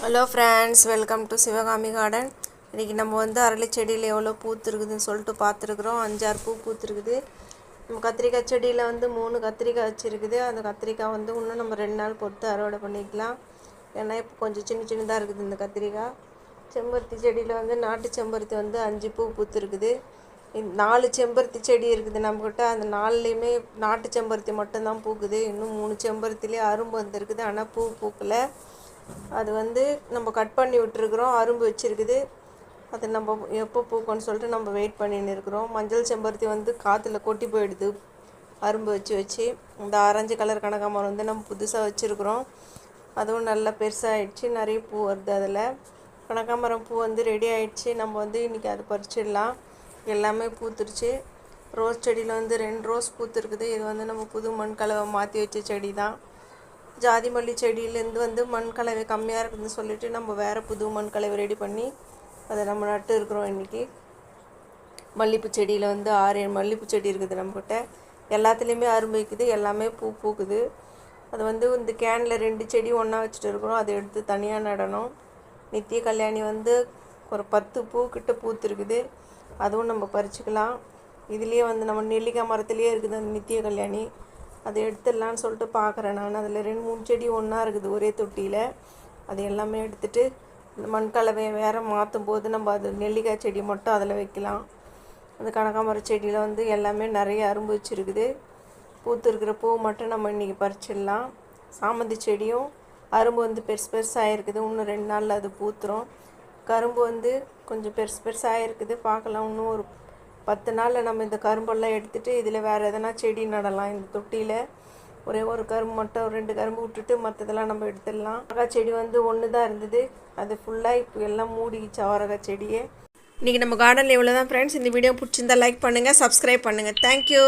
Hello friends, welcome to Sivakami garden. இன்றைக்கி நம்ம வந்து அரளி செடியில் எவ்வளோ பூத்துருக்குதுன்னு சொல்லிட்டு பார்த்துருக்குறோம். 5-6 பூ பூத்துருக்குது. நம்ம கத்திரிக்காய் செடியில் வந்து 3 கத்திரிக்காய் வச்சுருக்குது. அந்த கத்திரிக்காய் வந்து இன்னும் நம்ம 2 நாள் பொறுத்து அறுவடை பண்ணிக்கலாம். ஏன்னா இப்போ கொஞ்சம் சின்னதாக இருக்குது இந்த கத்திரிக்காய். செம்பருத்தி செடியில் வந்து நாட்டு செம்பருத்தி வந்து 5 பூ பூத்துருக்குது. 4 செம்பருத்தி செடி இருக்குது நம்மக்கிட்ட. அந்த 4லேயுமே நாட்டு செம்பருத்தி மட்டும்தான் பூக்குது. இன்னும் 3 செம்பருத்திலே அரும்பு வந்துருக்குது, ஆனால் பூ பூக்கலை. அது வந்து நம்ம கட் பண்ணி விட்டுருக்குறோம், அரும்பு வச்சுருக்குது. அது நம்ம எப்போ பூக்கும்னு சொல்லிட்டு நம்ம வெயிட் பண்ணின்னு இருக்கிறோம். மஞ்சள் செம்பருத்தி வந்து காற்றுல கொட்டி போயிடுது அரும்பு வச்சு. இந்த ஆரஞ்சு கலர் கனகாமரம் வந்து நம்ம புதுசாக வச்சுருக்குறோம். அதுவும் நல்லா பெருசாகிடுச்சு, நிறைய பூ வருது. அதில் கனகாமரம் பூ வந்து ரெடி ஆகிடுச்சு. நம்ம வந்து இன்றைக்கி அது பறிச்சிடலாம். எல்லாமே பூத்துருச்சு. ரோஸ் செடியில் வந்து 2 ரோஸ் பூத்துருக்குது. இது வந்து நம்ம புது மண் கலவை மாற்றி வச்ச செடி தான். ஜாதி மல்லி செடியிலேருந்து வந்து மண் கலவை கம்மியாக இருக்குதுன்னு சொல்லிவிட்டு நம்ம வேறு புது மண் கலவை ரெடி பண்ணி அதை நம்ம நட்டு இருக்கிறோம். இன்றைக்கி மல்லிகைப்பூ செடியில் வந்து 6-7 மல்லிகைப்பூ செடி இருக்குது நம்மக்கிட்ட. எல்லாத்துலேயுமே அரும்பு வைக்குது, எல்லாமே பூ பூக்குது. அது வந்து இந்த கேனில் 2 செடி ஒன்றா வச்சுட்டு இருக்கிறோம். அதை எடுத்து தனியாக நடணும். நித்திய கல்யாணி வந்து ஒரு 10 பூ கிட்ட பூத்துருக்குது. அதுவும் நம்ம பறிச்சுக்கலாம். இதுலேயே வந்து நம்ம நெல்லிக்காய் மரத்துலேயே இருக்குது அந்த நித்திய கல்யாணி. அதை எடுத்துடலான்னு சொல்லிட்டு பார்க்குறேன் நான். அதில் 2-3 செடி ஒன்றா இருக்குது ஒரே தொட்டியில். அது எல்லாமே எடுத்துகிட்டு இந்த மண் கலவையை வேறு மாற்றும் போது நம்ம அது நெல்லிக்காய் செடி மட்டும் அதில் வைக்கலாம். அந்த கனகாமர செடியில் வந்து எல்லாமே நிறைய அரும்பு வச்சுருக்குது. பூத்து இருக்கிற பூ மட்டும் நம்ம இன்றைக்கி பறிச்சிடலாம். சாமந்தி செடியும் அரும்பு வந்து பெருசாக இருக்குது. இன்னும் 2 நாளில் அது பூத்துரும். கரும்பு வந்து கொஞ்சம் பெருசாக இருக்குது. பார்க்கலாம். இன்னும் ஒரு 10 நாளில் நம்ம இந்த கரும்பெல்லாம் எடுத்துகிட்டு இதில் வேறு எதனா செடி நடலாம். இந்த தொட்டியில் ஒரே ஒரு கரும்பு மட்டும் 2 கரும்பு விட்டுட்டு மற்றதெல்லாம் நம்ம எடுத்துடலாம். அவரக்காய் செடி வந்து 1 தான் இருந்தது. அது ஃபுல்லாக இப்போ எல்லாம் மூடிச்சு அவரக்காய் செடியே. இன்றைக்கி நம்ம கார்டனில் இவ்வளோ தான் ஃப்ரெண்ட்ஸ். இந்த வீடியோ பிடிச்சிருந்தா லைக் பண்ணுங்கள், சப்ஸ்கிரைப் பண்ணுங்கள். தேங்க்யூ.